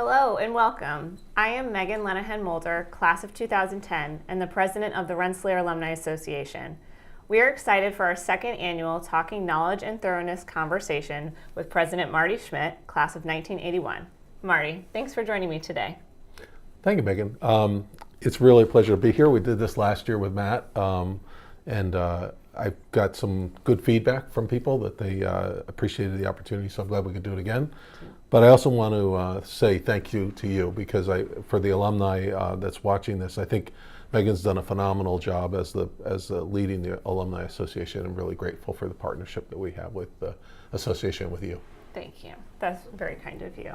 Hello and welcome. I am Meghan Lenihan Moulder, class of 2010, and the president of the Rensselaer Alumni Association. We are excited for our second annual Talking Knowledge and Thoroughness conversation with President Marty Schmidt, class of 1981. Marty, thanks for joining me today. Thank you, Meghan. It's really a pleasure to be here. We did this last year with Matt, and I got some good feedback from people that they appreciated the opportunity, so I'm glad we could do it again. But I also want to say thank you to you, because for the alumni that's watching this, I think Meghan's done a phenomenal job as leading the Alumni Association. I'm really grateful for the partnership that we have with the association with you. Thank you. That's very kind of you.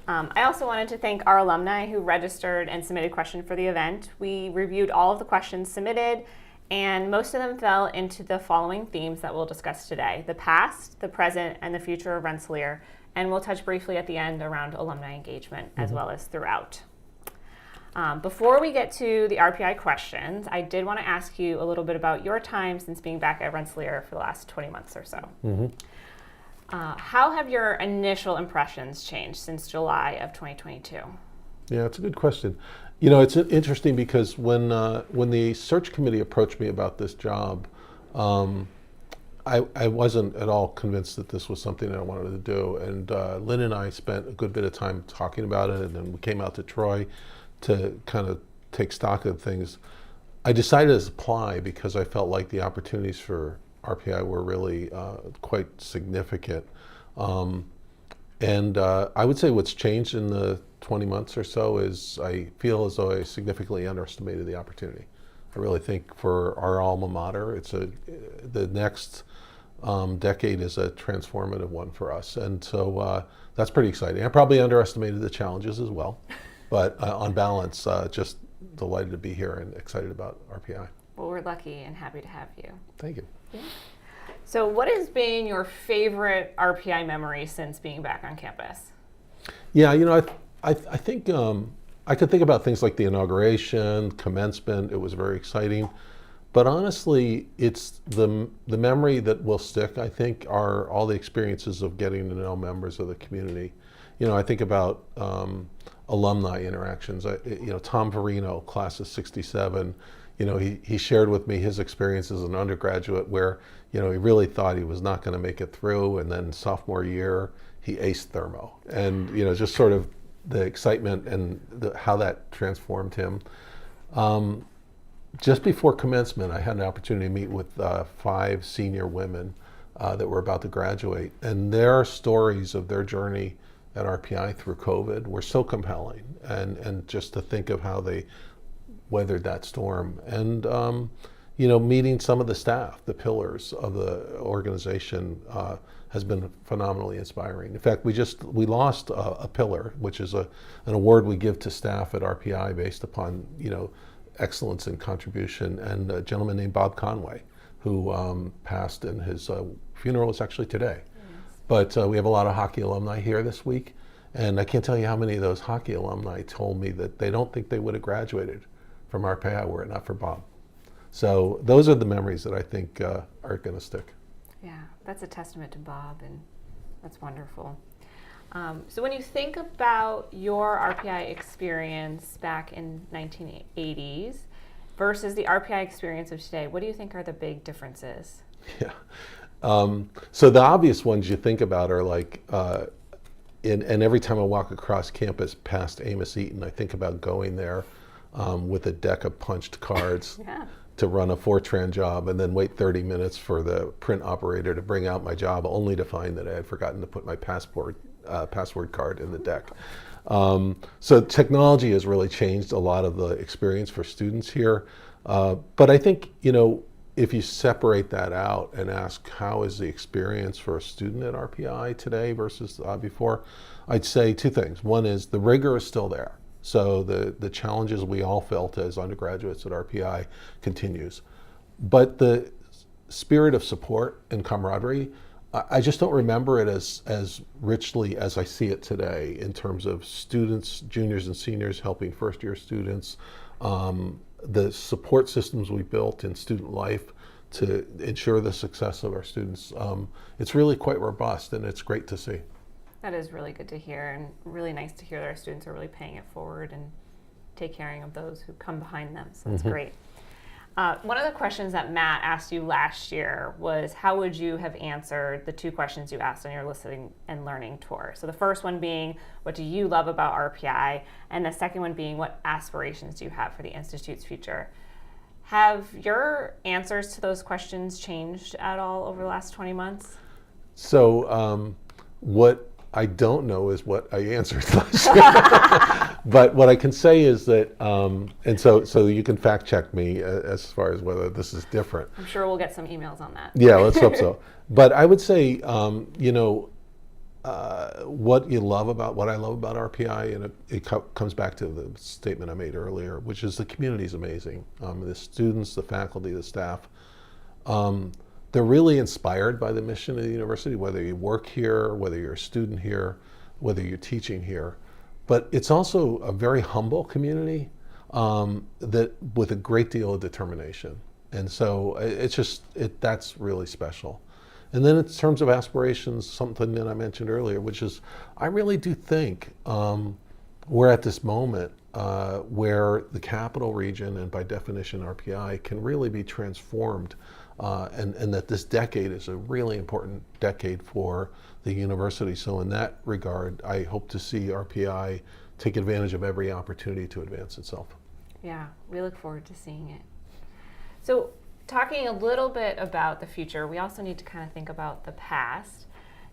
I also wanted to thank our alumni who registered and submitted questions for the event. We reviewed all of the questions submitted, and most of them fell into the following themes that we'll discuss today: the past, the present, and the future of Rensselaer. And we'll touch briefly at the end around alumni engagement as well as throughout. Before we get to the RPI questions, I did want to ask you a little bit about your time since being back at Rensselaer for the last 20 months or so. How have your initial impressions changed since July of 2022? Yeah, it's a good question. You know, it's interesting because when the search committee approached me about this job, I wasn't at all convinced that this was something that I wanted to do. And Lynn and I spent a good bit of time talking about it, and then we came out to Troy to kind of take stock of things. I decided to apply because I felt like the opportunities for RPI were really quite significant. And I would say what's changed in the 20 months or so is I feel as though I significantly underestimated the opportunity. I really think for our alma mater, the next decade is a transformative one for us. And so that's pretty exciting. I probably underestimated the challenges as well, but on balance, just delighted to be here and excited about RPI. Well, we're lucky and happy to have you. Thank you. Yeah. So what has been your favorite RPI memory since being back on campus? Yeah, you know, I think I could think about things like the inauguration, commencement. It was very exciting. But honestly, it's the memory that will stick, I think, are all the experiences of getting to know members of the community. You know, I think about alumni interactions. Tom Verino, class of 67, you know, he shared with me his experience as an undergraduate where, you know, he really thought he was not going to make it through. And then sophomore year, he aced thermo. And, you know, just sort of the excitement and how that transformed him. Just before commencement, I had an opportunity to meet with 5 senior women that were about to graduate, and their stories of their journey at RPI through COVID were so compelling, and just to think of how they weathered that storm. And you know, meeting some of the staff, the pillars of the organization, has been phenomenally inspiring. In fact, we lost a pillar, which is an award we give to staff at RPI based upon, you know, excellence and contribution, and a gentleman named Bob Conway, who passed, and his funeral is actually today. But we have a lot of hockey alumni here this week, and I can't tell you how many of those hockey alumni told me that they don't think they would have graduated from RPI were it not for Bob. So those are the memories that I think are going to stick. Yeah, that's a testament to Bob, and that's wonderful. So when you think about your RPI experience back in 1980s versus the RPI experience of today, what do you think are the big differences? Yeah. So the obvious ones you think about are like, and every time I walk across campus past Amos Eaton, I think about going there with a deck of punched cards. Yeah. To run a Fortran job and then wait 30 minutes for the print operator to bring out my job, only to find that I had forgotten to put my password card in the deck. So technology has really changed a lot of the experience for students here. But I think, you know, if you separate that out and ask how is the experience for a student at RPI today versus before, I'd say 2 things. One is the rigor is still there. So the challenges we all felt as undergraduates at RPI continues. But the spirit of support and camaraderie, I just don't remember it as richly as I see it today in terms of students, juniors and seniors helping first year students, the support systems we built in student life to ensure the success of our students. It's really quite robust, and it's great to see. That is really good to hear, and really nice to hear that our students are really paying it forward and take caring of those who come behind them. So that's great. One of the questions that Matt asked you last year was, how would you have answered the two questions you asked on your listening and learning tour? So the first one being, what do you love about RPI? And the second one being, what aspirations do you have for the Institute's future? Have your answers to those questions changed at all over the last 20 months? So what I don't know is what I answered last year. But what I can say is that, and so you can fact check me as far as whether this is different. I'm sure we'll get some emails on that. Yeah, let's hope so. But I would say, what you love about, what I love about RPI, and it comes back to the statement I made earlier, which is the community is amazing. The students, the faculty, the staff, they're really inspired by the mission of the university, whether you work here, whether you're a student here, whether you're teaching here. But it's also a very humble community that with a great deal of determination. And so that's really special. And then in terms of aspirations, something that I mentioned earlier, which is I really do think we're at this moment where the capital region, and by definition RPI, can really be transformed, and that this decade is a really important decade for the university. So in that regard, I hope to see RPI take advantage of every opportunity to advance itself. Yeah, we look forward to seeing it. So talking a little bit about the future, we also need to kind of think about the past.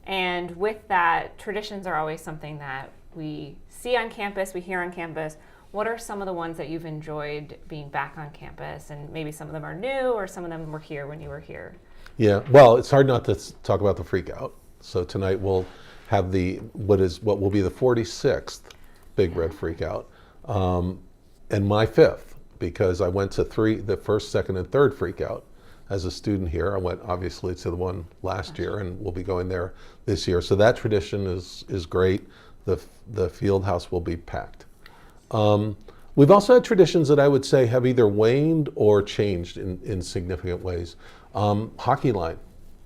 And with that, traditions are always something that we see on campus, we hear on campus. What are some of the ones that you've enjoyed being back on campus? And maybe some of them are new, or some of them were here when you were here. Yeah, well, it's hard not to talk about the freak out. So tonight we'll have what will be the 46th Big Red Freak Out, and my 5th, because I went to the first, second, and third Freak Out as a student here. I went obviously to the one last year, and we'll be going there this year. So that tradition is great. The field house will be packed. We've also had traditions that I would say have either waned or changed in significant ways. Hockey line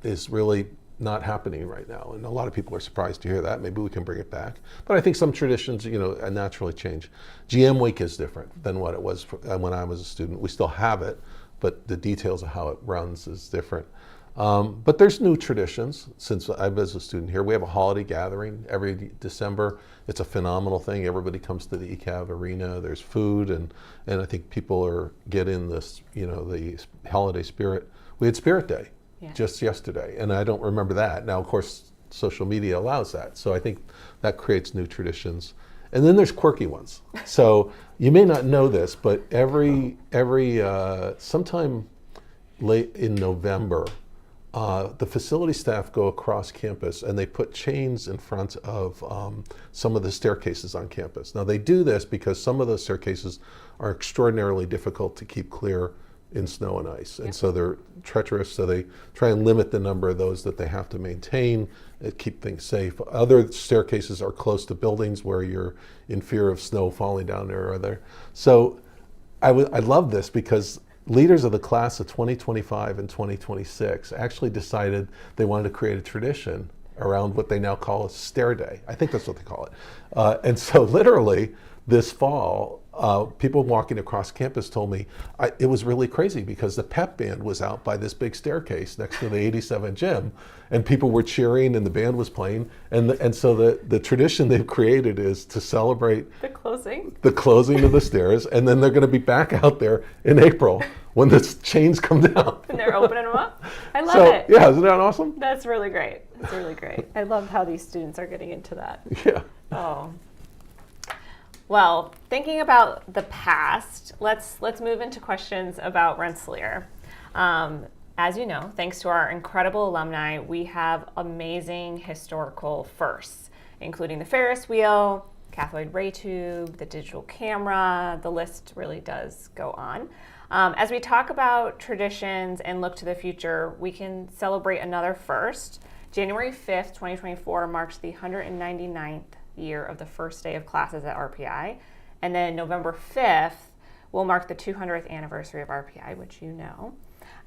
is really not happening right now, and a lot of people are surprised to hear that. Maybe we can bring it back. But I think some traditions, naturally change. GM Week is different than what it was when I was a student. We still have it, but the details of how it runs is different. But there's new traditions since I was a student here. We have a holiday gathering every December. It's a phenomenal thing. Everybody comes to the ECAV arena. There's food, and I think people are getting this, the holiday spirit. We had Spirit Day just yesterday, and I don't remember that. Now, of course, social media allows that, so I think that creates new traditions. And then there's quirky ones. So you may not know this, but every sometime late in November, the facility staff go across campus and they put chains in front of some of the staircases on campus. Now they do this because some of those staircases are extraordinarily difficult to keep clear in snow and ice. And so they're treacherous, so they try and limit the number of those that they have to maintain, keep things safe. Other staircases are close to buildings where you're in fear of snow falling down there or other. So I love this because leaders of the class of 2025 and 2026 actually decided they wanted to create a tradition around what they now call a stair day. I think that's what they call it. And so literally this fall, people walking across campus told me it was really crazy because the pep band was out by this big staircase next to the 87 gym, and people were cheering and the band was playing. And so the tradition they've created is to celebrate the closing of the stairs, and then they're going to be back out there in April when the chains come down. And they're opening them up? I love it. Yeah, isn't that awesome? That's really great. That's really great. I love how these students are getting into that. Yeah. Oh. Well, thinking about the past, let's move into questions about Rensselaer. As you know, thanks to our incredible alumni, we have amazing historical firsts, including the Ferris wheel, cathode ray tube, the digital camera. The list really does go on. As we talk about traditions and look to the future, we can celebrate another first. January 5th, 2024 marks the 199th year of the first day of classes at RPI. And then November 5th will mark the 200th anniversary of RPI, which you know.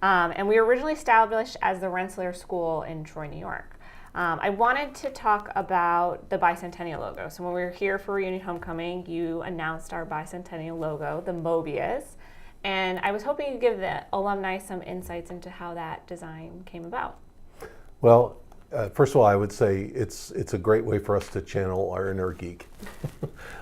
And we were originally established as the Rensselaer School in Troy, New York. I wanted to talk about the Bicentennial logo. So when we were here for Reunion Homecoming, you announced our Bicentennial logo, the Mobius, and I was hoping you'd give the alumni some insights into how that design came about. Well, first of all, I would say it's a great way for us to channel our inner geek.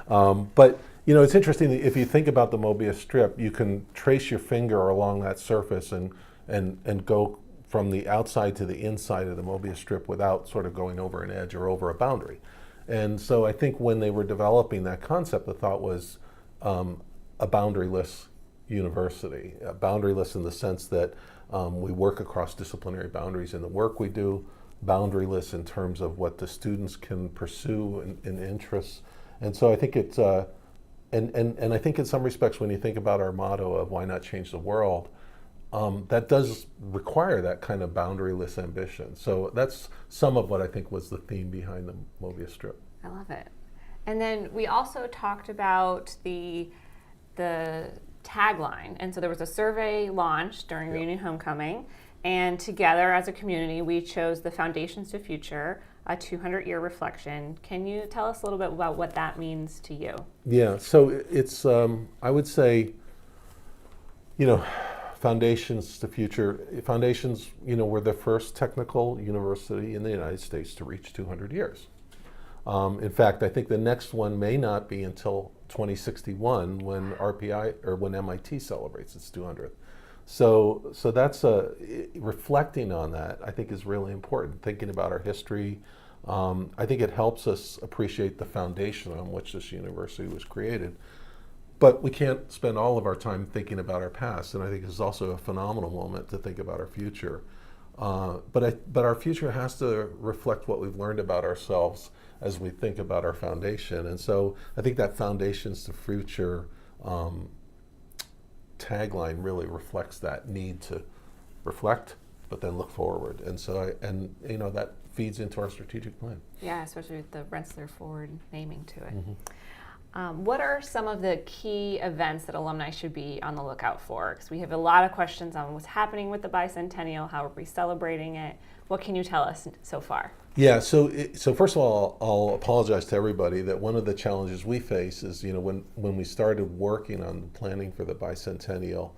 But it's interesting that if you think about the Mobius strip, you can trace your finger along that surface and go from the outside to the inside of the Mobius strip without sort of going over an edge or over a boundary. And so I think when they were developing that concept, the thought was a boundaryless university, boundaryless in the sense that we work across disciplinary boundaries in the work we do, boundaryless in terms of what the students can pursue in interests. And so I think it's, and I think in some respects when you think about our motto of why not change the world, that does require that kind of boundaryless ambition. So that's some of what I think was the theme behind the Mobius strip. I love it. And then we also talked about the tagline. And so there was a survey launched during Reunion Homecoming. And together as a community, we chose the Foundations to Future, a 200-year reflection. Can you tell us a little bit about what that means to you? Yeah, so it's, I would say, Foundations to Future. Foundations, we're the first technical university in the United States to reach 200 years. In fact, I think the next one may not be until 2061 when RPI or when MIT celebrates its 200th. So that's reflecting on that, I think, is really important. Thinking about our history, I think it helps us appreciate the foundation on which this university was created. But we can't spend all of our time thinking about our past, and I think it's also a phenomenal moment to think about our future. But our future has to reflect what we've learned about ourselves as we think about our foundation. And so I think that Foundations to Future tagline really reflects that need to reflect, but then look forward. And so that feeds into our strategic plan. Yeah, especially with the Rensselaer Forward naming to it. Mm-hmm. What are some of the key events that alumni should be on the lookout for? Because we have a lot of questions on what's happening with the Bicentennial, how are we celebrating it? What can you tell us so far? Yeah, so first of all, I'll apologize to everybody that one of the challenges we face is, when we started working on the planning for the Bicentennial,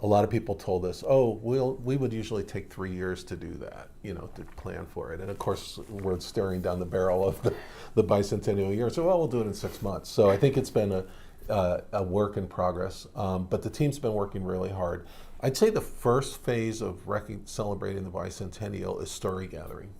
a lot of people told us, we would usually take 3 years to do that, to plan for it. And of course, we're staring down the barrel of the Bicentennial year. So, we'll do it in 6 months. So I think it's been a work in progress, but the team's been working really hard. I'd say the first phase of celebrating the Bicentennial is story gathering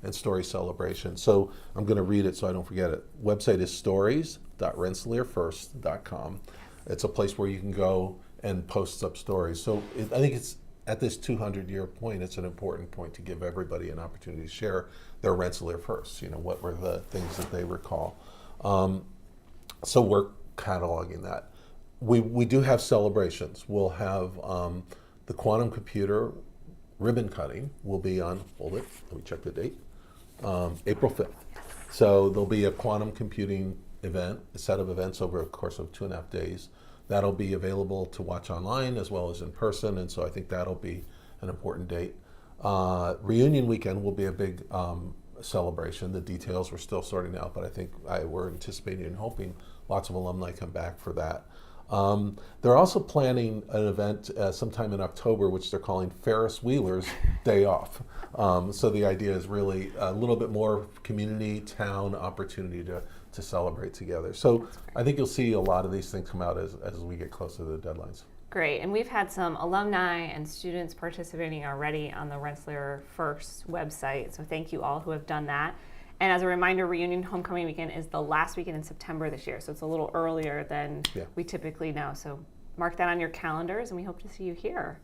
and story celebration. So I'm going to read it so I don't forget it. Website is stories.rensselaerfirst.com. It's a place where you can go and post up stories. So I think it's at this 200-year point, it's an important point to give everybody an opportunity to share their Rensselaer first. What were the things that they recall. So we're cataloging that. We do have celebrations. We'll have the quantum computer ribbon cutting will be on, hold it, let me check the date, April 5th. So there'll be a quantum computing event, a set of events over a course of 2.5 days. That'll be available to watch online as well as in person, and so I think that'll be an important date. Reunion weekend will be a big celebration. The details we're still sorting out, but I think we're anticipating and hoping lots of alumni come back for that. They're also planning an event sometime in October, which they're calling Ferris Wheeler's Day Off. So the idea is really a little bit more community, town opportunity to celebrate together. So I think you'll see a lot of these things come out as we get closer to the deadlines. Great, and we've had some alumni and students participating already on the Rensselaer First website, so thank you all who have done that. And as a reminder, Reunion Homecoming Weekend is the last weekend in September this year, so it's a little earlier than we typically know. So mark that on your calendars, and we hope to see you here.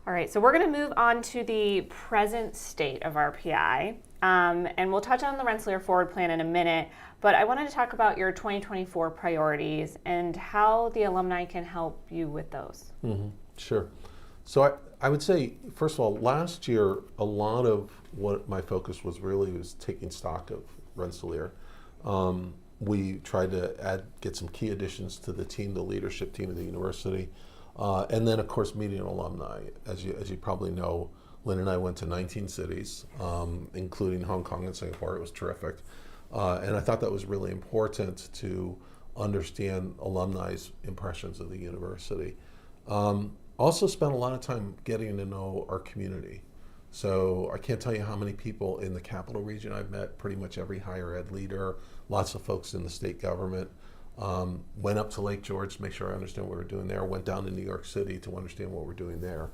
All right, so we're going to move on to the present state of RPI, and we'll touch on the Rensselaer Forward Plan in a minute, but I wanted to talk about your 2024 priorities and how the alumni can help you with those. Mm-hmm. Sure. So I would say, first of all, last year, a lot of what my focus was taking stock of Rensselaer. We tried to get some key additions to the team, the leadership team of the university. And then, of course, meeting alumni. As you probably know, Lynn and I went to 19 cities, including Hong Kong and Singapore. It was terrific. And I thought that was really important to understand alumni's impressions of the university. Also spent a lot of time getting to know our community. So I can't tell you how many people in the capital region I've met, pretty much every higher ed leader, lots of folks in the state government. Went up to Lake George to make sure I understand what we're doing there, went down to New York City to understand what we're doing there.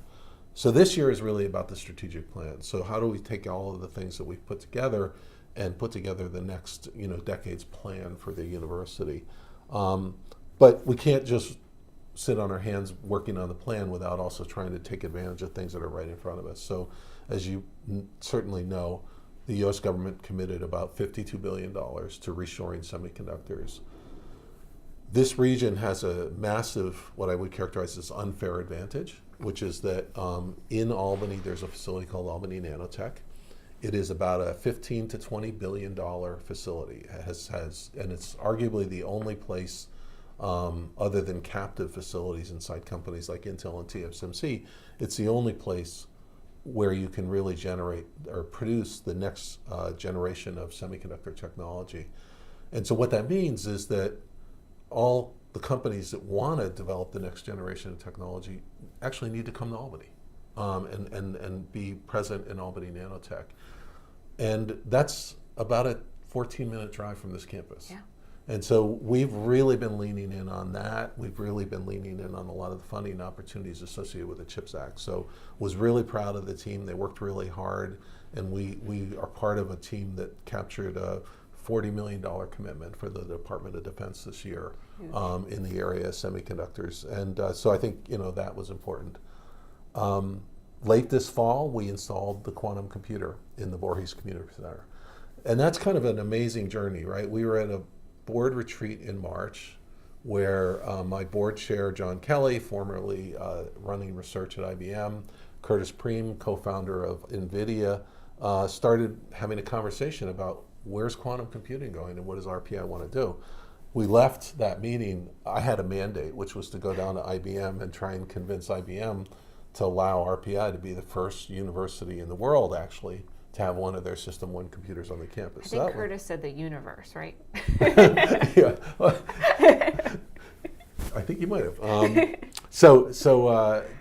So this year is really about the strategic plan. So how do we take all of the things that we've put together and put together the next decade's plan for the university? But we can't just sit on our hands working on the plan without also trying to take advantage of things that are right in front of us. So as you certainly know, the US government committed about $52 billion to reshoring semiconductors. This region has a massive, what I would characterize as unfair advantage, which is that in Albany, there's a facility called Albany Nanotech. It is about a $15 to $20 billion facility. It has, and it's arguably the only place other than captive facilities inside companies like Intel and TSMC, it's the only place where you can really generate or produce the next generation of semiconductor technology. And so what that means is that all the companies that want to develop the next generation of technology actually need to come to Albany and be present in Albany Nanotech. And that's about a 14-minute drive from this campus. Yeah. And so we've really been leaning in on that. We've really been leaning in on a lot of the funding opportunities associated with the CHIPS Act. So was really proud of the team. They worked really hard, and we are part of a team that captured a $40 million commitment for the Department of Defense this year in the area of semiconductors. And so I think that was important. Late this fall, we installed the quantum computer in the Voorhees Community Center. And that's kind of an amazing journey, right? We were at a board retreat in March where my board chair, John Kelly, formerly running research at IBM, Curtis Preem, co-founder of NVIDIA, started having a conversation about where's quantum computing going and what does RPI want to do. We left that meeting, I had a mandate, which was to go down to IBM and try and convince IBM to allow RPI to be the first university in the world, actually, to have one of their System 1 computers on the campus. I think Curtis said the universe, right? Yeah. Well, I think you might have. So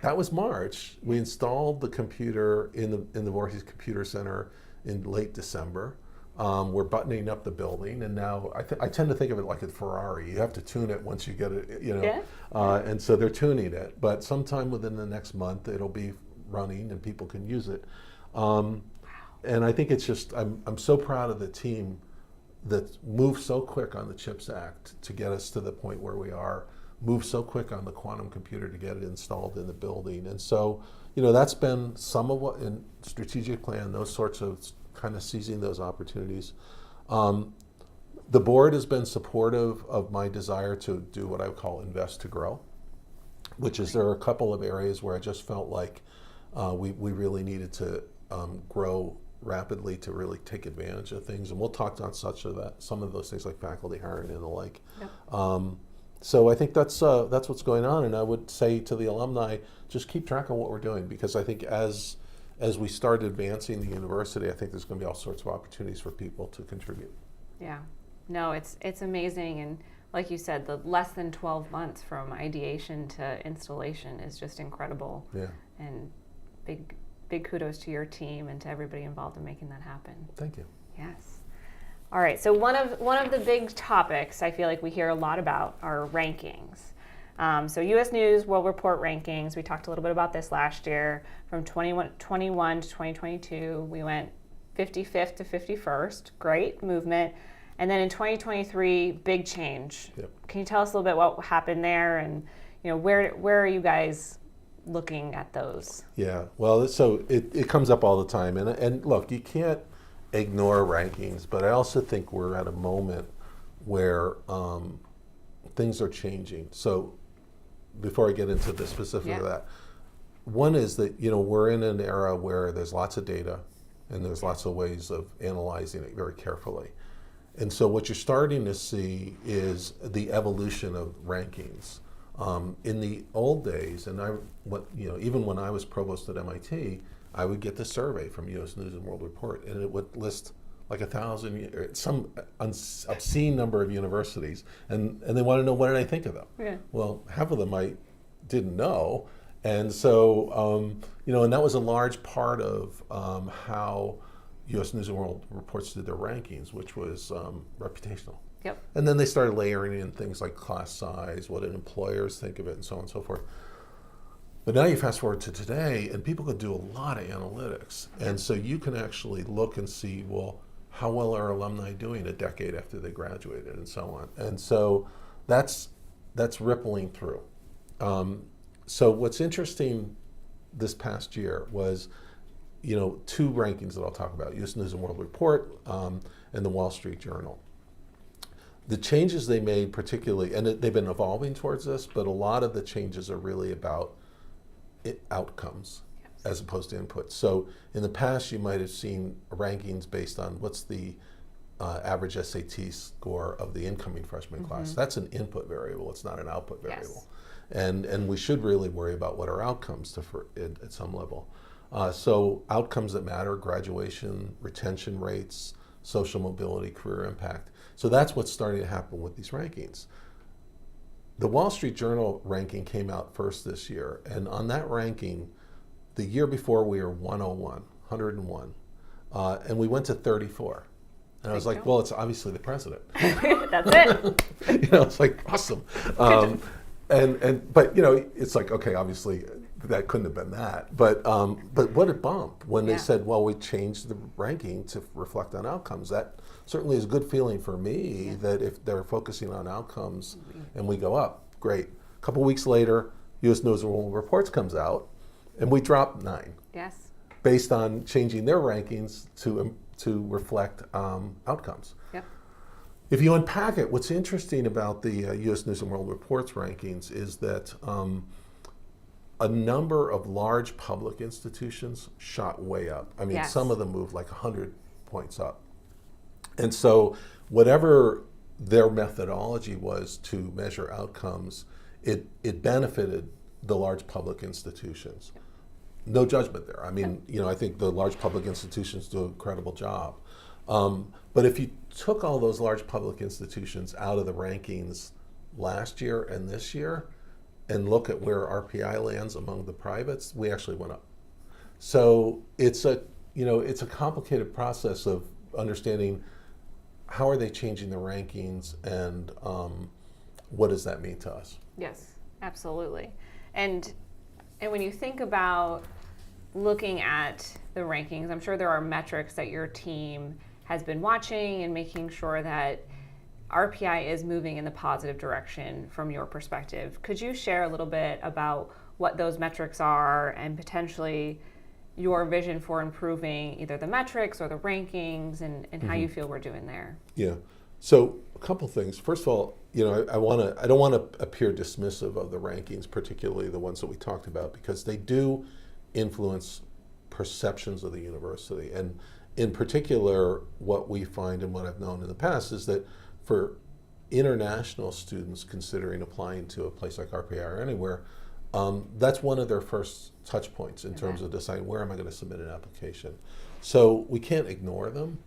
that was March. We installed the computer in the Voorhees Computer Center in late December. We're buttoning up the building, and now I tend to think of it like a Ferrari. You have to tune it once you get it, Yeah. And so they're tuning it. But sometime within the next month, it'll be running and people can use it. And I think it's just, I'm so proud of the team that moved so quick on the CHIPS Act to get us to the point where we are, moved so quick on the quantum computer to get it installed in the building. And so, that's been some of what in strategic plan, those sorts of kind of seizing those opportunities. The board has been supportive of my desire to do what I would call invest to grow, which is there are a couple of areas where I just felt like we really needed to grow rapidly to really take advantage of things, and we'll talk on some of those things like faculty hiring and the like. Yep. So I think that's what's going on, and I would say to the alumni, just keep track of what we're doing, because I think as we start advancing the university, I think there's going to be all sorts of opportunities for people to contribute. Yeah, no, it's amazing, and like you said, the less than 12 months from ideation to installation is just incredible. Yeah. And big kudos to your team and to everybody involved in making that happen. Thank you. Yes. All right. So one of the big topics I feel like we hear a lot about are rankings. So U.S. News World Report rankings. We talked a little bit about this last year. From 2021 to 2022, we went 55th to 51st. Great movement. And then in 2023, big change. Yep. Can you tell us a little bit what happened there, and where are you guys looking at those? Yeah, well, so it comes up all the time, and look, you can't ignore rankings, but I also think we're at a moment where things are changing. So before I get into the specifics of that, one is that we're in an era where there's lots of data and there's lots of ways of analyzing it very carefully. And so what you're starting to see is the evolution of rankings. In the old days, and even when I was provost at MIT, I would get the survey from U.S. News and World Report, and it would list like 1,000, some obscene number of universities, and they want to know what did I think of them. Yeah. Well, half of them I didn't know, and so and that was a large part of how U.S. News and World Reports did their rankings, which was reputational. Yep. And then they started layering in things like class size, what did employers think of it, and so on and so forth. But now you fast forward to today, and people can do a lot of analytics. And so you can actually look and see, well, how well are alumni doing a decade after they graduated, and so on. And so that's rippling through. So what's interesting this past year was, two rankings that I'll talk about, U.S. News and World Report and the Wall Street Journal. The changes they made particularly, and they've been evolving towards this, but a lot of the changes are really about outcomes as opposed to input. So in the past, you might have seen rankings based on what's the average SAT score of the incoming freshman class. That's an input variable, it's not an output variable. Yes. And we should really worry about what are outcomes at some level. So outcomes that matter, graduation, retention rates, social mobility, career impact. So that's what's starting to happen with these rankings. The Wall Street Journal ranking came out first this year, and on that ranking, the year before we were 101, and we went to 34. And I was like, well, it's obviously the president. That's it. It's like, awesome. But it's like, okay, obviously that couldn't have been that. But what a bump when they said, well, we changed the ranking to reflect on outcomes. That certainly is a good feeling for me that if they're focusing on outcomes and we go up, great. A couple weeks later, U.S. News and World Reports comes out, and we dropped 9. Yes. Based on changing their rankings to reflect outcomes. Yep. If you unpack it, what's interesting about the U.S. News and World Reports rankings is that a number of large public institutions shot way up. I mean, some of them moved like 100 points up. And so whatever their methodology was to measure outcomes, it benefited the large public institutions. No judgment there. I mean, I think the large public institutions do an incredible job. But if you took all those large public institutions out of the rankings last year and this year, and look at where RPI lands among the privates, we actually went up. So it's a complicated process of understanding how are they changing the rankings and what does that mean to us? Yes, absolutely. And when you think about looking at the rankings, I'm sure there are metrics that your team has been watching and making sure that RPI is moving in the positive direction from your perspective. Could you share a little bit about what those metrics are and potentially your vision for improving either the metrics or the rankings and how you feel we're doing there? Yeah. So a couple things. First of all, I don't want to appear dismissive of the rankings, particularly the ones that we talked about, because they do influence perceptions of the university. And in particular, what we find and what I've known in the past is that for international students considering applying to a place like RPI or anywhere, that's one of their first touch points in terms of deciding where am I going to submit an application. So we can't ignore them,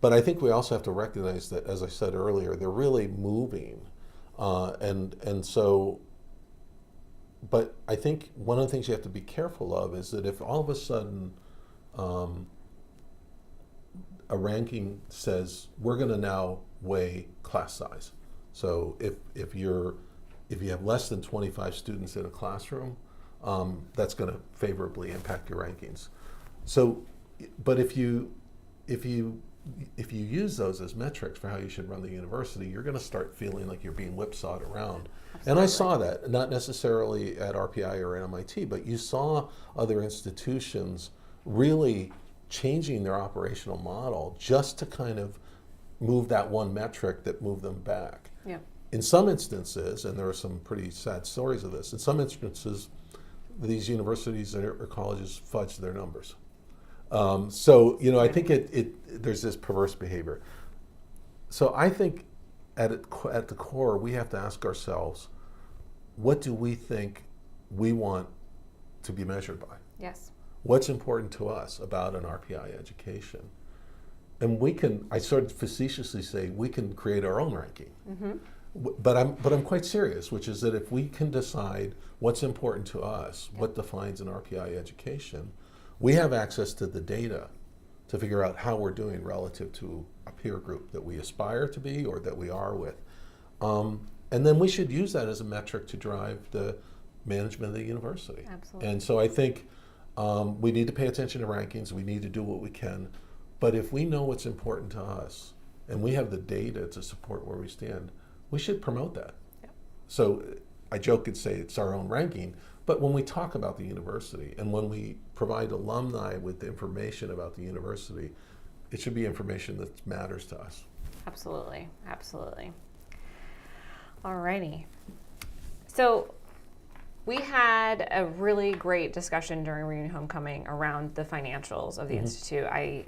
but I think we also have to recognize that, as I said earlier, they're really moving. And so, but I think one of the things you have to be careful of is that if all of a sudden a ranking says we're going to now weigh class size. So if you have less than 25 students in a classroom, that's going to favorably impact your rankings. So, but if you use those as metrics for how you should run the university, you're going to start feeling like you're being whipsawed around. Absolutely. And I saw that, not necessarily at RPI or at MIT, but you saw other institutions really changing their operational model just to kind of move that one metric that moved them back. Yeah. In some instances, and there are some pretty sad stories of this, in some instances, these universities or colleges fudge their numbers. So, I think there's this perverse behavior. So I think at the core, we have to ask ourselves, what do we think we want to be measured by? Yes. What's important to us about an RPI education? And we can, I sort of facetiously say, we can create our own ranking. But I'm quite serious, which is that if we can decide what's important to us, what defines an RPI education, we have access to the data to figure out how we're doing relative to a peer group that we aspire to be or that we are with. And then we should use that as a metric to drive the management of the university. Absolutely. And so I think we need to pay attention to rankings, we need to do what we can, but if we know what's important to us and we have the data to support where we stand, we should promote that. Yep. So I joke and say it's our own ranking, but when we talk about the university and when we provide alumni with information about the university, it should be information that matters to us. Absolutely, absolutely. Alrighty. So we had a really great discussion during Reunion Homecoming around the financials of the Institute. I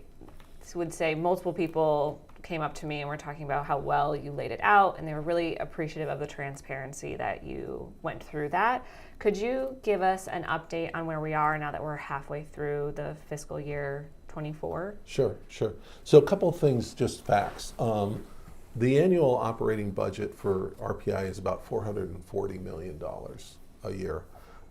would say multiple people came up to me and were talking about how well you laid it out, and they were really appreciative of the transparency that you went through that. Could you give us an update on where we are now that we're halfway through the fiscal year 24? Sure. So a couple of things, just facts. The annual operating budget for RPI is about $440 million a year.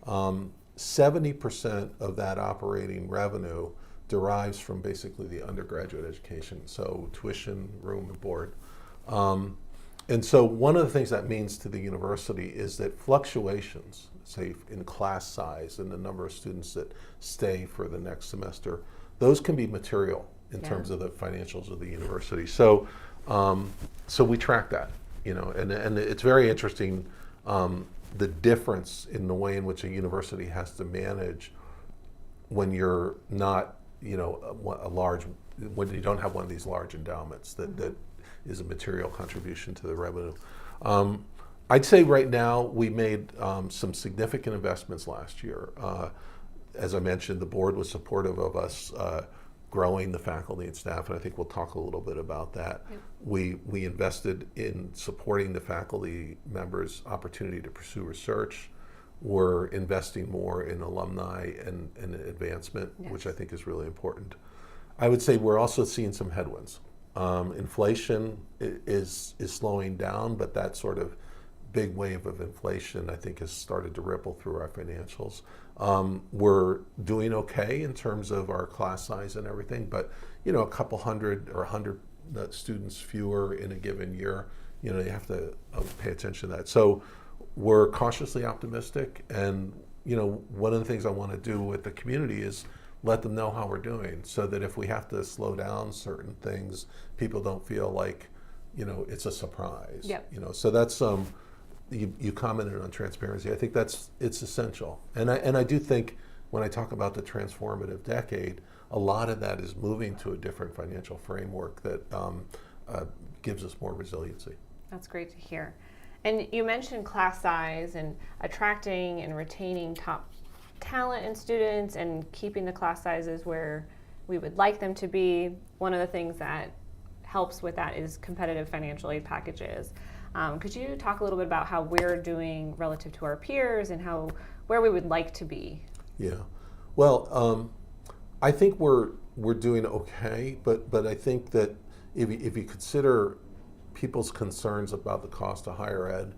70% of that operating revenue derives from basically the undergraduate education, so tuition, room, and board. And so one of the things that means to the university is that fluctuations, say in class size and the number of students that stay for the next semester, those can be material in terms of the financials of the university. So we track that, and it's very interesting, the difference in the way in which a university has to manage when you're not, when you don't have one of these large endowments that is a material contribution to the revenue. I'd say right now we made some significant investments last year. As I mentioned, the board was supportive of us growing the faculty and staff, and I think we'll talk a little bit about that. Yep. We invested in supporting the faculty members' opportunity to pursue research. We're investing more in alumni and advancement, which I think is really important. I would say we're also seeing some headwinds. Inflation is slowing down, but that sort of big wave of inflation, I think, has started to ripple through our financials. We're doing okay in terms of our class size and everything, but a couple hundred or 100 students fewer in a given year, you have to pay attention to that. So we're cautiously optimistic, and one of the things I want to do with the community is let them know how we're doing, so that if we have to slow down certain things, people don't feel like it's a surprise. Yep. So that's you commented on transparency. I think it's essential, and I do think when I talk about the transformative decade, a lot of that is moving to a different financial framework that gives us more resiliency. That's great to hear. And you mentioned class size and attracting and retaining top talent in students and keeping the class sizes where we would like them to be. One of the things that helps with that is competitive financial aid packages. Could you talk a little bit about how we're doing relative to our peers and where we would like to be? Yeah, well, I think we're doing okay, but I think that if you consider people's concerns about the cost of higher ed,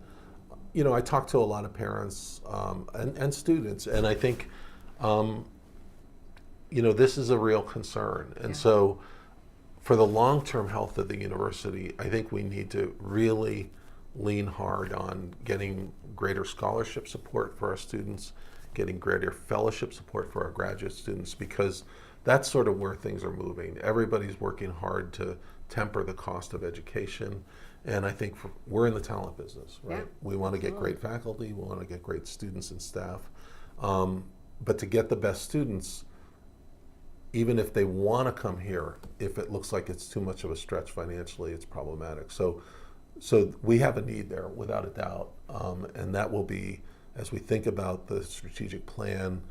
I talk to a lot of parents and students, and I think this is a real concern. And so for the long-term health of the university, I think we need to really lean hard on getting greater scholarship support for our students, getting greater fellowship support for our graduate students, because that's sort of where things are moving. Everybody's working hard to temper the cost of education, and I think we're in the talent business, right? Yeah, we want to get great faculty, we want to get great students and staff, but to get the best students, even if they want to come here, if it looks like it's too much of a stretch financially, it's problematic. So we have a need there, without a doubt, and that will be, as we think about the strategic plan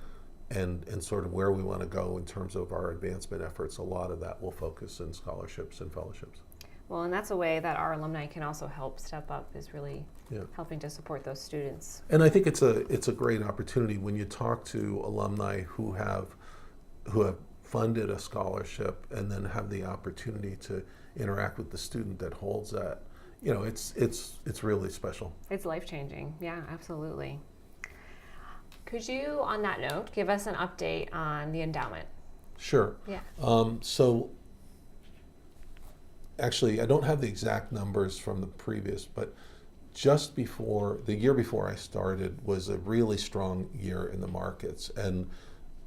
and sort of where we want to go in terms of our advancement efforts, a lot of that will focus in scholarships and fellowships. Well, and that's a way that our alumni can also help step up, is really Yeah. helping to support those students. And I think it's a great opportunity when you talk to alumni who have funded a scholarship and then have the opportunity to interact with the student that holds that. You know, it's really special. It's life-changing. Yeah, absolutely. Could you, on that note, give us an update on the endowment? Sure. Yeah. So actually, I don't have the exact numbers from the previous, but just before, the year before I started was a really strong year in the markets, and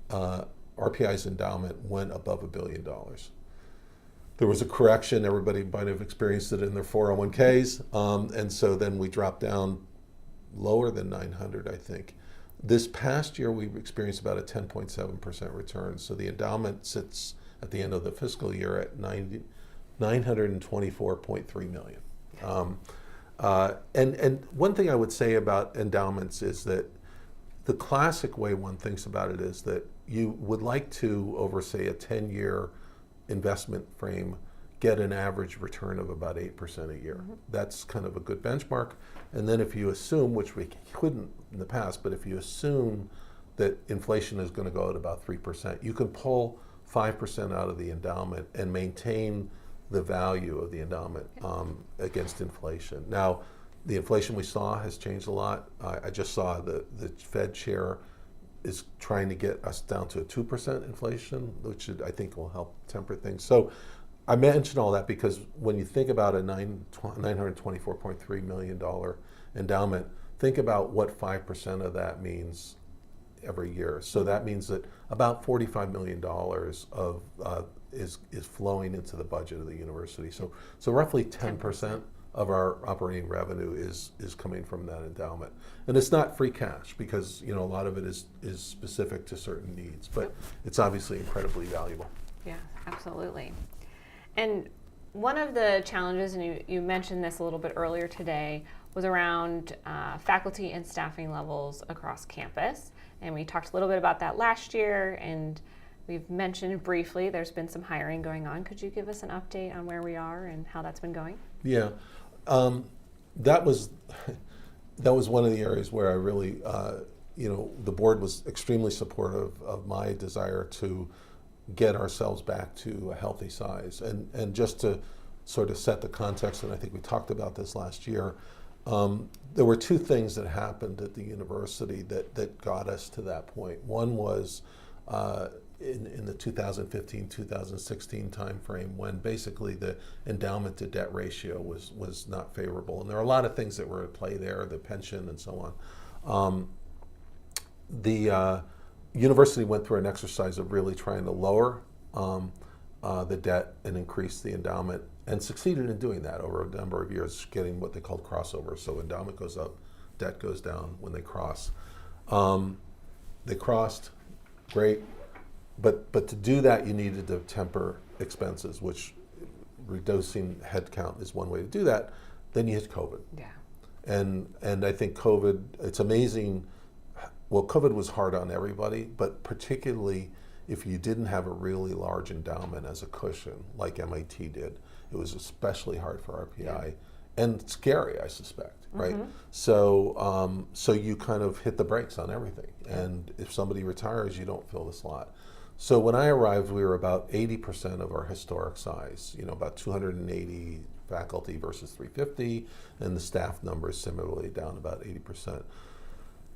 RPI's endowment went above $1 billion. There was a correction, everybody might have experienced it in their 401ks, and so then we dropped down lower than 900, I think. This past year, we've experienced about a 10.7% return. So the endowment sits at the end of the fiscal year at $924.3 million. And one thing I would say about endowments is that the classic way one thinks about it is that you would like to, over say a 10-year investment frame, get an average return of about 8% a year. Mm-hmm. That's kind of a good benchmark. And then if you assume, which we couldn't in the past, but if you assume that inflation is going to go at about 3%, you can pull 5% out of the endowment and maintain the value of the endowment against inflation. Now, the inflation we saw has changed a lot. I just saw the Fed chair is trying to get us down to a 2% inflation, which I think will help temper things. So I mentioned all that because when you think about a $924.3 million endowment, think about what 5% of that means every year. So that means that about $45 million is flowing into the budget of the university. So roughly 10% of our operating revenue is coming from that endowment. And it's not free cash because, you know, a lot of it is specific to certain needs, but it's obviously incredibly valuable. Yeah, absolutely. And one of the challenges, and you mentioned this a little bit earlier today, was around faculty and staffing levels across campus. And we talked a little bit about that last year, and we've mentioned briefly there's been some hiring going on. Could you give us an update on where we are and how that's been going? Yeah, that was one of the areas where I really, the board was extremely supportive of my desire to get ourselves back to a healthy size. And just to sort of set the context, and I think we talked about this last year, there were two things that happened at the university that got us to that point. One was in the 2015-2016 timeframe, when basically the endowment to debt ratio was not favorable. And there are a lot of things that were at play there, the pension and so on. The university went through an exercise of really trying to lower the debt and increase the endowment, and succeeded in doing that over a number of years, getting what they called crossovers. So endowment goes up, debt goes down when they cross. They crossed, great, but to do that you needed to temper expenses, which reducing headcount is one way to do that. Then you hit COVID. Yeah. And I think COVID, it's amazing. Well, COVID was hard on everybody, but particularly if you didn't have a really large endowment as a cushion, like MIT did, it was especially hard for RPI, and scary, I suspect, right? Mm-hmm. So you kind of hit the brakes on everything, and if somebody retires, you don't fill the slot. So when I arrived, we were about 80% of our historic size, about 280 faculty versus 350, and the staff numbers similarly down about 80%.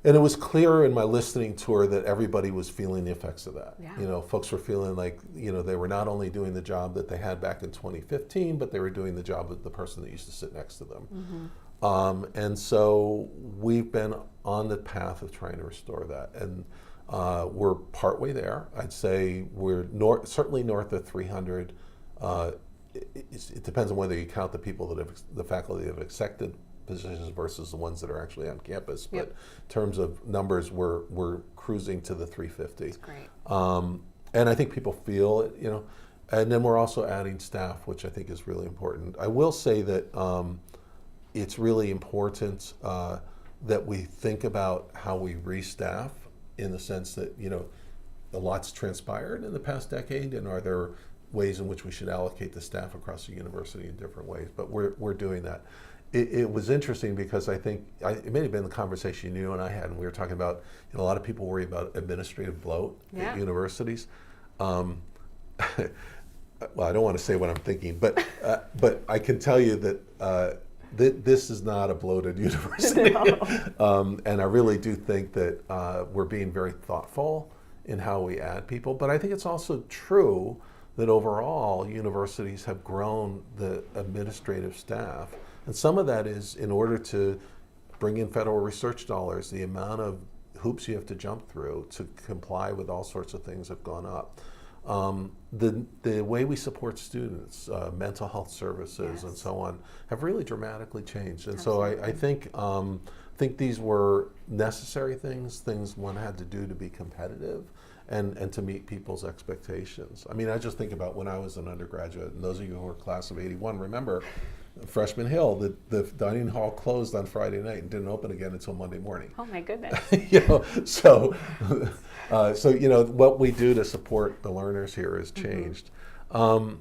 And it was clear in my listening tour that everybody was feeling the effects of that. Yeah. Folks were feeling like, they were not only doing the job that they had back in 2015, but they were doing the job of the person that used to sit next to them. Mm-hmm. And so we've been on the path of trying to restore that. And we're partway there. I'd say we're certainly north of 300. It depends on whether you count the people the faculty that have accepted positions versus the ones that are actually on campus. But in terms of numbers, we're cruising to the 350. That's great. And I think people feel it, And then we're also adding staff, which I think is really important. I will say that it's really important that we think about how we restaff, in the sense that, a lot's transpired in the past decade, and are there ways in which we should allocate the staff across the university in different ways, but we're doing that. It was interesting because I think it may have been the conversation you and I had, and we were talking about, a lot of people worry about administrative bloat at universities. Well, I don't want to say what I'm thinking, but I can tell you that this is not a bloated university. No. And I really do think that we're being very thoughtful in how we add people. But I think it's also true that overall universities have grown the administrative staff. And some of that is in order to bring in federal research dollars, the amount of hoops you have to jump through to comply with all sorts of things have gone up. The way we support students, mental health services, and so on, have really dramatically changed. And so I think these were necessary things one had to do to be competitive and to meet people's expectations. I mean, I just think about when I was an undergraduate, and those of you who were class of '81 remember Freshman Hill, the dining hall closed on Friday night and didn't open again until Monday morning. Oh my goodness. So what we do to support the learners here has changed. And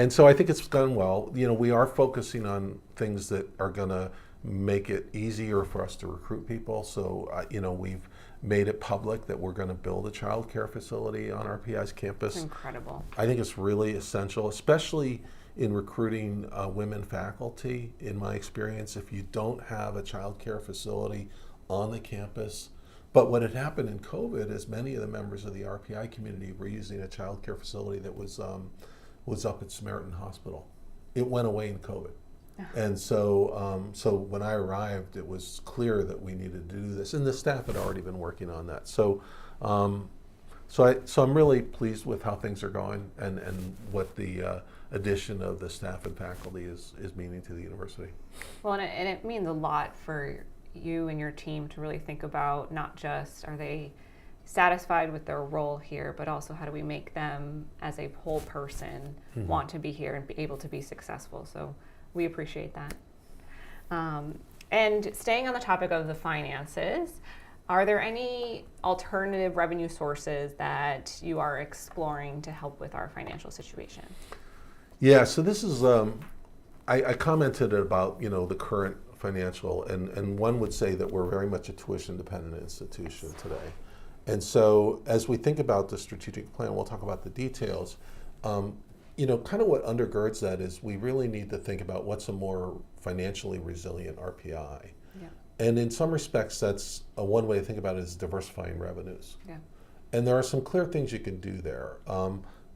so I think it's done well. We are focusing on things that are going to make it easier for us to recruit people. So, we've made it public that we're going to build a child care facility on RPI's campus. That's incredible. I think it's really essential, especially in recruiting women faculty. In my experience, if you don't have a child care facility on the campus, but what had happened in COVID is many of the members of the RPI community were using a child care facility that was up at Samaritan Hospital. It went away in COVID. And so when I arrived, it was clear that we needed to do this, and the staff had already been working on that. So I'm really pleased with how things are going and what the addition of the staff and faculty is meaning to the university. Well, and it means a lot for you and your team to really think about not just are they satisfied with their role here, but also how do we make them as a whole person want to be here and be able to be successful. So we appreciate that. And staying on the topic of the finances, are there any alternative revenue sources that you are exploring to help with our financial situation? Yeah, so this is, I commented about, the current financial, and one would say that we're very much a tuition-dependent institution today. And so as we think about the strategic plan, we'll talk about the details. Kind of what undergirds that is we really need to think about what's a more financially resilient RPI. Yeah. And in some respects, that's one way to think about it is diversifying revenues. Yeah. And there are some clear things you can do there.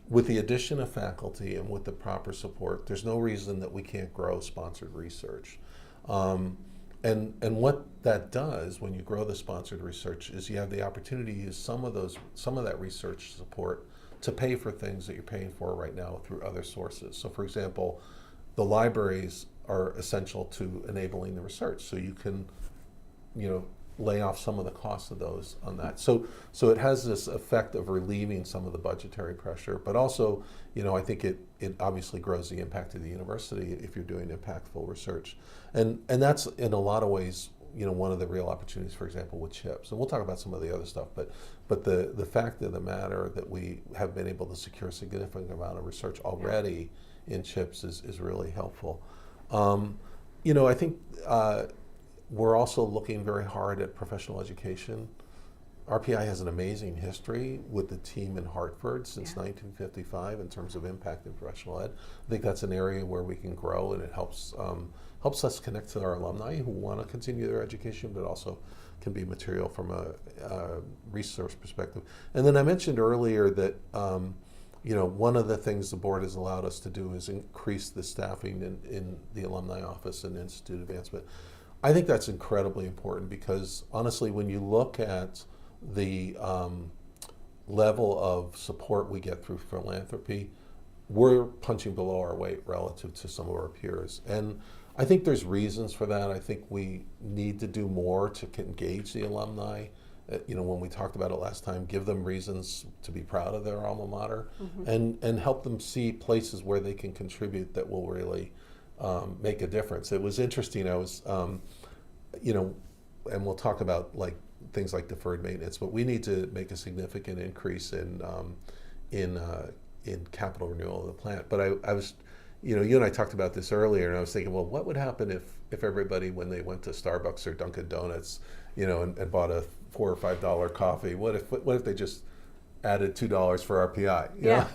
With the addition of faculty and with the proper support, there's no reason that we can't grow sponsored research. And what that does when you grow the sponsored research is you have the opportunity to use some of that research support to pay for things that you're paying for right now through other sources. So for example, the libraries are essential to enabling the research. So you can, lay off some of the costs of those on that. So it has this effect of relieving some of the budgetary pressure, but also, I think it obviously grows the impact of the university if you're doing impactful research. And that's in a lot of ways, one of the real opportunities, for example, with CHIPS. And we'll talk about some of the other stuff, but the fact of the matter that we have been able to secure a significant amount of research already in CHIPS is really helpful. I think we're also looking very hard at professional education. RPI has an amazing history with the team in Hartford since 1955 in terms of impact in professional ed. I think that's an area where we can grow, and it helps us connect to our alumni who want to continue their education, but also can be material from a resource perspective. And then I mentioned earlier that one of the things the board has allowed us to do is increase the staffing in the alumni office and institute advancement. I think that's incredibly important because honestly, when you look at the level of support we get through philanthropy, we're punching below our weight relative to some of our peers. And I think there's reasons for that. I think we need to do more to engage the alumni. When we talked about it last time, give them reasons to be proud of their alma mater, and help them see places where they can contribute that will really make a difference. It was interesting. I was, and we'll talk about things like deferred maintenance, but we need to make a significant increase in in capital renewal of the plant. But I was, you and I talked about this earlier, and I was thinking, well, what would happen if everybody, when they went to Starbucks or Dunkin' Donuts, and bought a $4 or $5 coffee, what if they just added $2 for RPI? Yeah.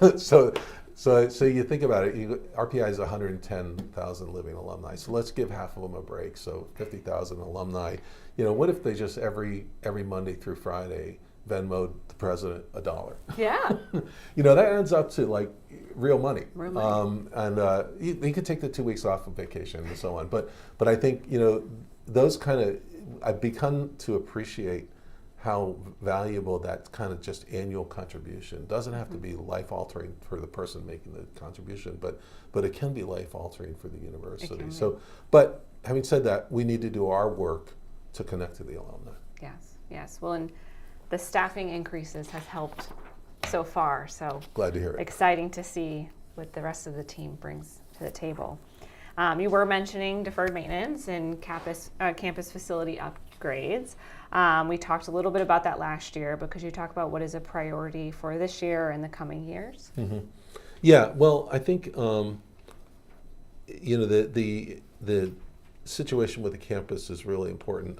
So you think about it. RPI is 110,000 living alumni. So let's give half of them a break. So 50,000 alumni. What if they just every Monday through Friday Venmo'd the president $1? Yeah. That adds up to like real money. Real money. And you could take the 2 weeks off of vacation and so on. But I think those kind of, I've begun to appreciate how valuable that kind of just annual contribution doesn't have to be life altering for the person making the contribution, but it can be life altering for the university. So, but having said that, we need to do our work to connect to the alumni. Yes. Well, and the staffing increases has helped so far. So glad to hear it. Exciting to see what the rest of the team brings to the table. You were mentioning deferred maintenance and campus facility upgrades. We talked a little bit about that last year, but could you talk about what is a priority for this year and the coming years? Mm-hmm. Yeah, well, I think the situation with the campus is really important.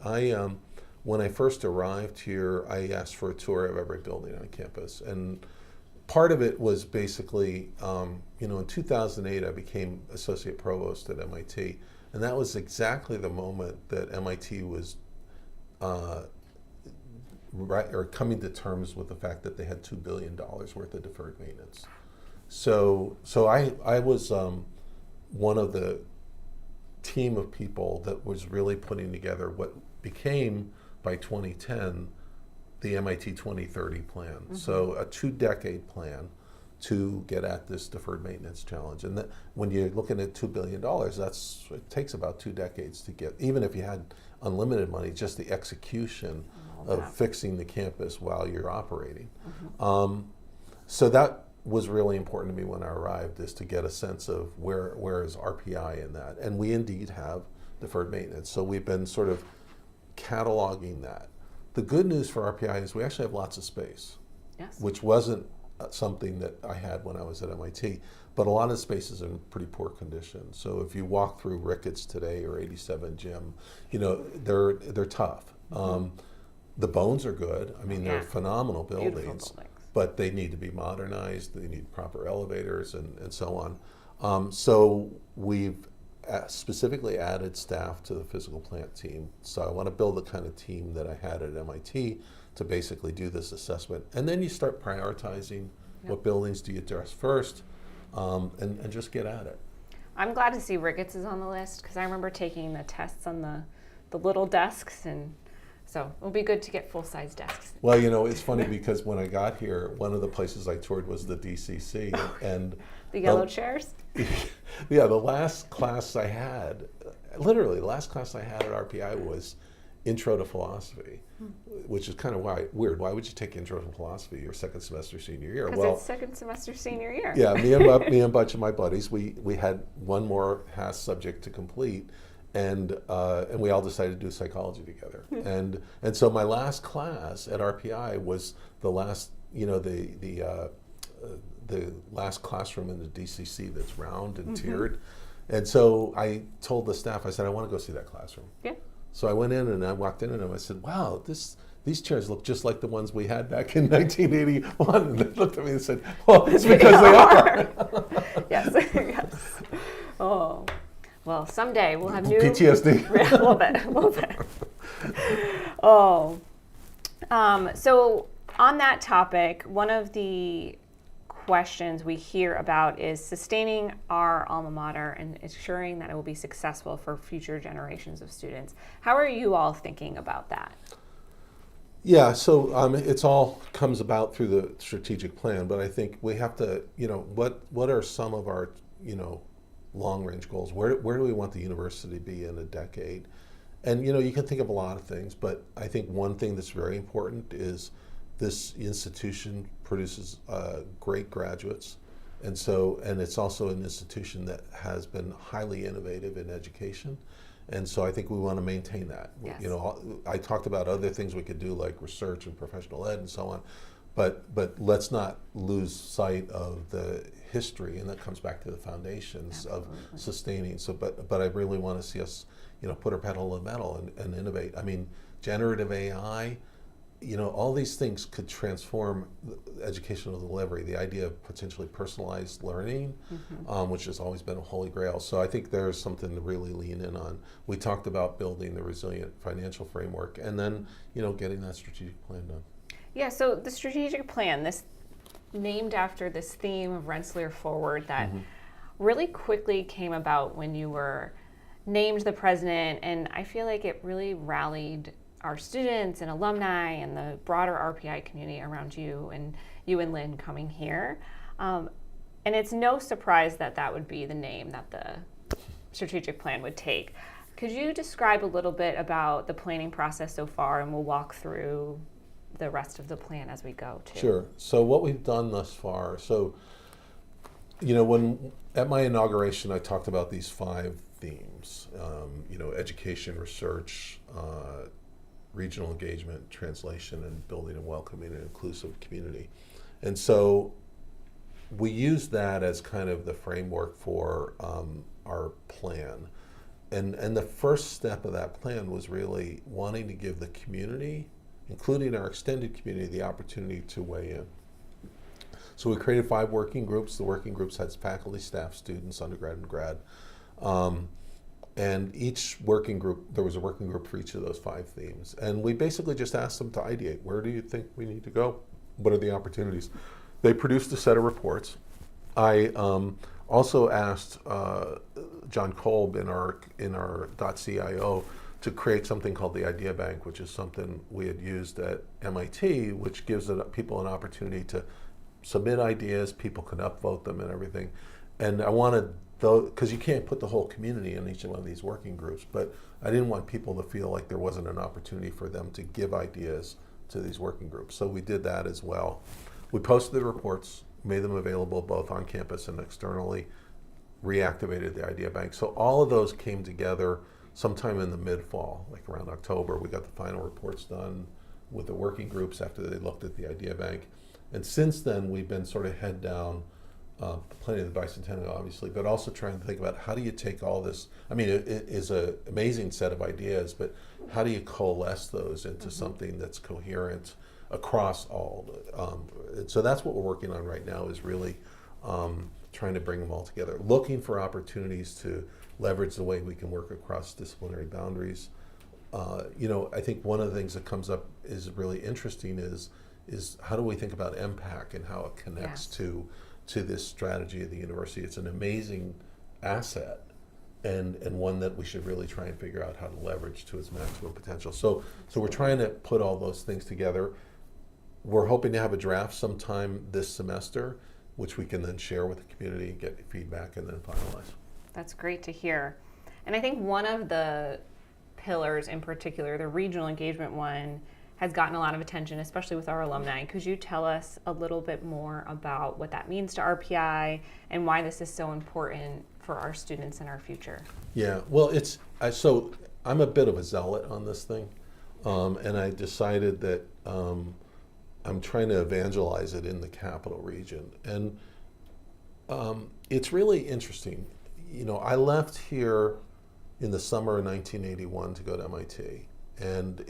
When I first arrived here, I asked for a tour of every building on campus, and part of it was basically, in 2008, I became associate provost at MIT, and that was exactly the moment that MIT was coming to terms with the fact that they had $2 billion worth of deferred maintenance. So I was one of the team of people that was really putting together what became, by 2010, the MIT 2030 plan. Mm-hmm. So a 2-decade plan to get at this deferred maintenance challenge. And that, when you're looking at $2 billion, it takes about 2 decades to get, even if you had unlimited money, just the execution of fixing the campus while you're operating. Mm-hmm. So that was really important to me when I arrived, is to get a sense of where is RPI in that. And we indeed have deferred maintenance. So we've been sort of cataloging that. The good news for RPI is we actually have lots of space, which wasn't something that I had when I was at MIT, but a lot of the space is in pretty poor condition. So if you walk through Ricketts today or 87 Gym, they're tough. Mm-hmm. The bones are good. I mean, they're phenomenal buildings, but they need to be modernized. They need proper elevators and so on. So we've specifically added staff to the physical plant team. So I want to build the kind of team that I had at MIT to basically do this assessment. And then you start prioritizing what buildings do you address first, and just get at it. I'm glad to see Ricketts is on the list, because I remember taking the tests on the little desks, and so it'll be good to get full-size desks. Well, it's funny because when I got here, one of the places I toured was the DCC, and the yellow chairs? Yeah, the last class I had at RPI was Intro to Philosophy, which is kind of weird. Why would you take Intro to Philosophy your second semester senior year? Because it's second semester senior year. Yeah, me and a bunch of my buddies, we had one more HAS subject to complete, and we all decided to do psychology together. And so my last class at RPI was the last, the last classroom in the DCC that's round and tiered. And so I told the staff, I said, I want to go see that classroom. Yeah. So I went in and I walked in and I said, wow, these chairs look just like the ones we had back in 1981. And they looked at me and said, well, it's because they are. Yes. Oh, well, someday we'll have new PTSD. A little bit. Oh, so on that topic, one of the questions we hear about is sustaining our alma mater and ensuring that it will be successful for future generations of students. How are you all thinking about that? Yeah, so it's all comes about through the strategic plan, but I think we have to, what are some of our, long-range goals? Where do we want the university to be in a decade? And, you can think of a lot of things, but I think one thing that's very important is this institution produces great graduates, and it's also an institution that has been highly innovative in education, and so I think we want to maintain that. Yes. I talked about other things we could do like research and professional ed and so on, but let's not lose sight of the history, and that comes back to the foundations of sustaining. So, but I really want to see us, put our pedal to the metal and innovate. I mean, generative AI, all these things could transform educational delivery. The idea of potentially personalized learning, which has always been a holy grail. So I think there's something to really lean in on. We talked about building the resilient financial framework, and then getting that strategic plan done. Yeah. So the strategic plan, this named after this theme of Rensselaer Forward, that really quickly came about when you were named the president, and I feel like it really rallied our students and alumni and the broader RPI community around you and Lynn coming here. And it's no surprise that that would be the name that the strategic plan would take. Could you describe a little bit about the planning process so far, and we'll walk through the rest of the plan as we go too. Sure. So what we've done thus far, when at my inauguration I talked about these 5 themes, education, research, regional engagement, translation, and building a welcoming and inclusive community. And so we use that as kind of the framework for our plan. And the first step of that plan was really wanting to give the community, including our extended community, the opportunity to weigh in. So we created 5 working groups. The working groups had faculty, staff, students, undergrad, and grad. And each working group, there was a working group for each of those 5 themes. And we basically just asked them to ideate, where do you think we need to go? What are the opportunities? They produced a set of reports. I also asked John Kolb in our .CIO to create something called the Idea Bank, which is something we had used at MIT, which gives people an opportunity to submit ideas, people can upvote them and everything. And I wanted, because you can't put the whole community in each one of these working groups, but I didn't want people to feel like there wasn't an opportunity for them to give ideas to these working groups. So we did that as well. We posted the reports, made them available both on campus and externally, reactivated the Idea Bank. So all of those came together sometime in the mid-fall, like around October. We got the final reports done with the working groups after they looked at the Idea Bank. And since then, we've been sort of head down, planning the Bicentennial, obviously, but also trying to think about how do you take all this, I mean, it is an amazing set of ideas, but how do you coalesce those into something that's coherent across all? So that's what we're working on right now, is really trying to bring them all together, looking for opportunities to leverage the way we can work across disciplinary boundaries. I think one of the things that comes up is really interesting is how do we think about MPAC and how it connects to this strategy of the university. It's an amazing asset and one that we should really try and figure out how to leverage to its maximum potential. So we're trying to put all those things together. We're hoping to have a draft sometime this semester, which we can then share with the community, get feedback, and then finalize. That's great to hear. And I think one of the pillars in particular, the regional engagement one, has gotten a lot of attention, especially with our alumni. Could you tell us a little bit more about what that means to RPI and why this is so important for our students and our future? Yeah, well, so I'm a bit of a zealot on this thing, and I decided that I'm trying to evangelize it in the capital region. And it's really interesting. I left here in the summer of 1981 to go to MIT. And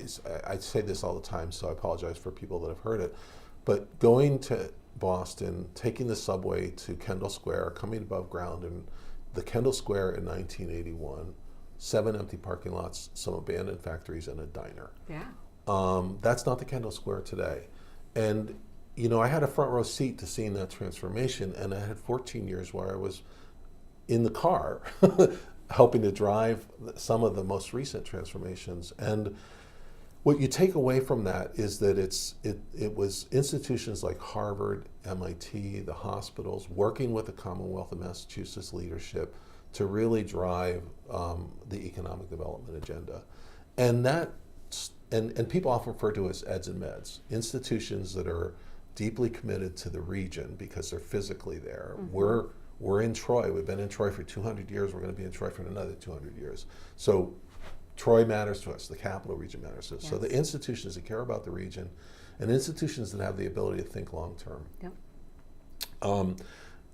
I say this all the time, so I apologize for people that have heard it. But going to Boston, taking the subway to Kendall Square, coming above ground, and the Kendall Square in 1981, 7 empty parking lots, some abandoned factories, and a diner. Yeah. That's not the Kendall Square today. And I had a front row seat to seeing that transformation, and I had 14 years where I was in the car helping to drive some of the most recent transformations. And what you take away from that is that it was institutions like Harvard, MIT, the hospitals, working with the Commonwealth of Massachusetts leadership to really drive the economic development agenda. And people often refer to as EDS and MEDS, institutions that are deeply committed to the region because they're physically there. We're in Troy. We've been in Troy for 200 years. We're going to be in Troy for another 200 years. So Troy matters to us. The capital region matters to us. Yes. So the institutions that care about the region and institutions that have the ability to think long term. Yep.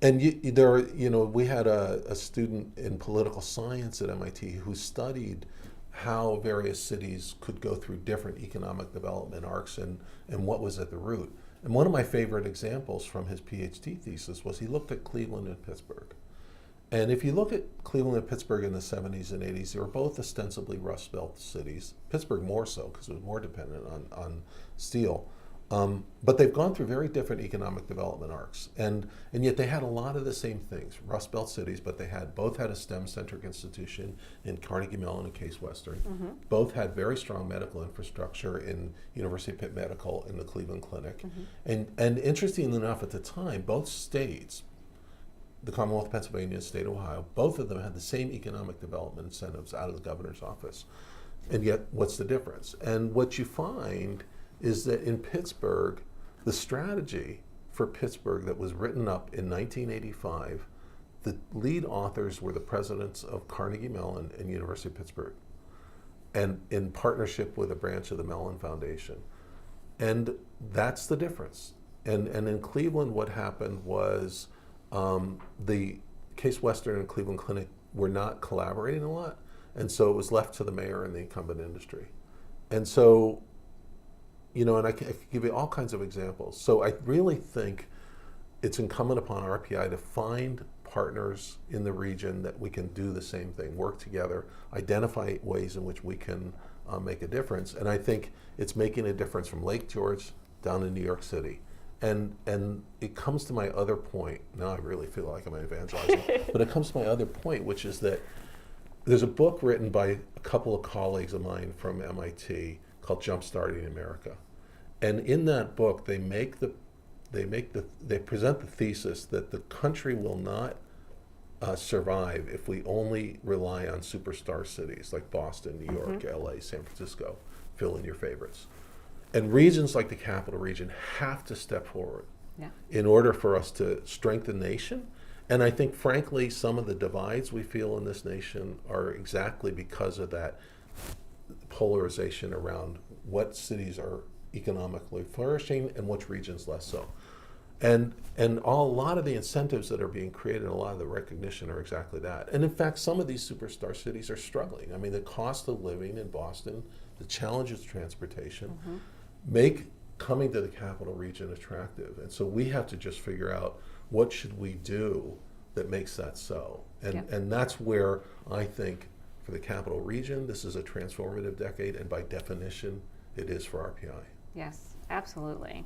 And there are, we had a student in political science at MIT who studied how various cities could go through different economic development arcs and what was at the root. And one of my favorite examples from his PhD thesis was he looked at Cleveland and Pittsburgh. And if you look at Cleveland and Pittsburgh in the 70s and 80s, they were both ostensibly Rust Belt cities. Pittsburgh more so because it was more dependent on steel. But they've gone through very different economic development arcs. And yet they had a lot of the same things, Rust Belt cities, but they both had a STEM-centric institution in Carnegie Mellon and Case Western. Mm-hmm. Both had very strong medical infrastructure in University of Pitt Medical and the Cleveland Clinic. Mm-hmm. And interestingly enough, at the time, both states, the Commonwealth of Pennsylvania and the state of Ohio, both of them had the same economic development incentives out of the governor's office. And yet, what's the difference? And what you find is that in Pittsburgh, the strategy for Pittsburgh that was written up in 1985, the lead authors were the presidents of Carnegie Mellon and University of Pittsburgh, and in partnership with a branch of the Mellon Foundation. And that's the difference. And in Cleveland, what happened was the Case Western and Cleveland Clinic were not collaborating a lot, and so it was left to the mayor and the incumbent industry. And so, and I can give you all kinds of examples. So I really think it's incumbent upon RPI to find partners in the region that we can do the same thing, work together, identify ways in which we can make a difference. And I think it's making a difference from Lake George down to New York City. And it comes to my other point. Now I really feel like I'm evangelizing, but it comes to my other point, which is that there's a book written by a couple of colleagues of mine from MIT called Jumpstarting America. And in that book, they present the thesis that the country will not survive if we only rely on superstar cities like Boston, New York, mm-hmm. LA, San Francisco, fill in your favorites. And regions like the capital region have to step forward in order for us to strengthen the nation. And I think, frankly, some of the divides we feel in this nation are exactly because of that polarization around what cities are economically flourishing and which regions less so. And a lot of the incentives that are being created, and a lot of the recognition are exactly that. And in fact, some of these superstar cities are struggling. I mean, the cost of living in Boston, the challenges of transportation, mm-hmm. make coming to the capital region attractive. And so we have to just figure out what should we do that makes that so. And that's where I think for the capital region, this is a transformative decade, and by definition, it is for RPI. Yes, absolutely.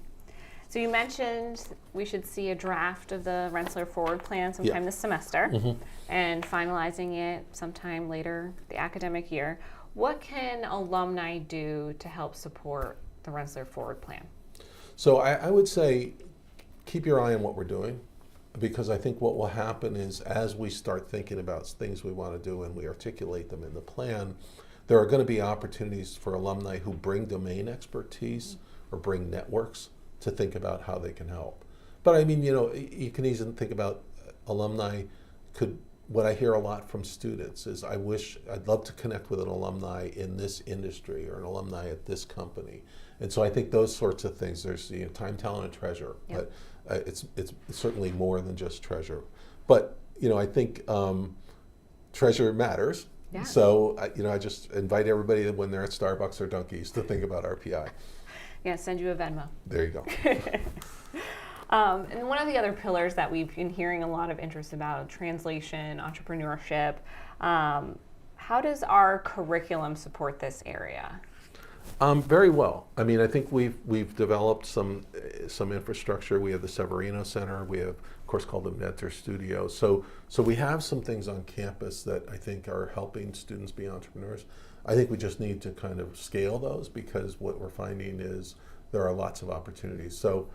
So you mentioned we should see a draft of the Rensselaer Forward Plan sometime this semester, mm-hmm. and finalizing it sometime later the academic year. What can alumni do to help support the Rensselaer Forward Plan? So I would say keep your eye on what we're doing, because I think what will happen is as we start thinking about things we want to do and we articulate them in the plan, there are going to be opportunities for alumni who bring domain expertise mm-hmm. or bring networks to think about how they can help. But I mean, you can even think about alumni what I hear a lot from students is I'd love to connect with an alumni in this industry or an alumni at this company. And so I think those sorts of things, there's time, talent, and treasure, yep. But it's certainly more than just treasure. But I think treasure matters. Yeah. So I just invite everybody that when they're at Starbucks or Dunkies to think about RPI. Yeah, send you a Venmo. There you go. And one of the other pillars that we've been hearing a lot of interest about, translation, entrepreneurship. How does our curriculum support this area? Very well. I mean, I think we've developed some infrastructure. We have the Severino Center. We have a course called the Mentor Studio. So we have some things on campus that I think are helping students be entrepreneurs. I think we just need to kind of scale those, because what we're finding is there are lots of opportunities. So,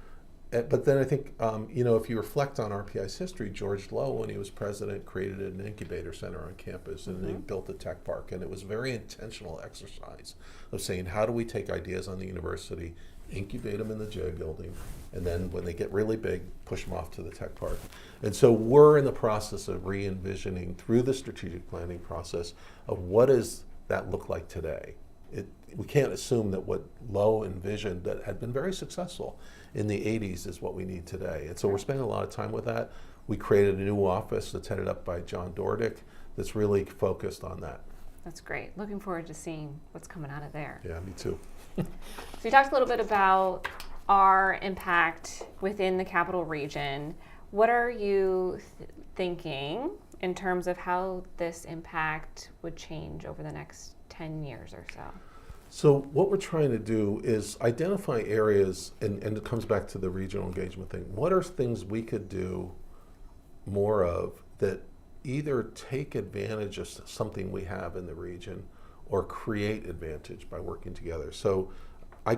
but then I think, if you reflect on RPI's history, George Lowe, when he was president, created an incubator center on campus, and mm-hmm. he built a tech park. And it was a very intentional exercise of saying, how do we take ideas on the university, incubate them in the J building, and then when they get really big, push them off to the tech park. And so we're in the process of re-envisioning through the strategic planning process of what does that look like today. we can't assume that what Lowe envisioned that had been very successful in the 80s is what we need today. And so we're spending a lot of time with that. We created a new office that's headed up by John Dordick that's really focused on that. That's great. Looking forward to seeing what's coming out of there. Yeah, me too. So you talked a little bit about our impact within the capital region. What are you thinking in terms of how this impact would change over the next 10 years or so? So what we're trying to do is identify areas, and it comes back to the regional engagement thing. What are things we could do more of that either take advantage of something we have in the region or create advantage by working together? So I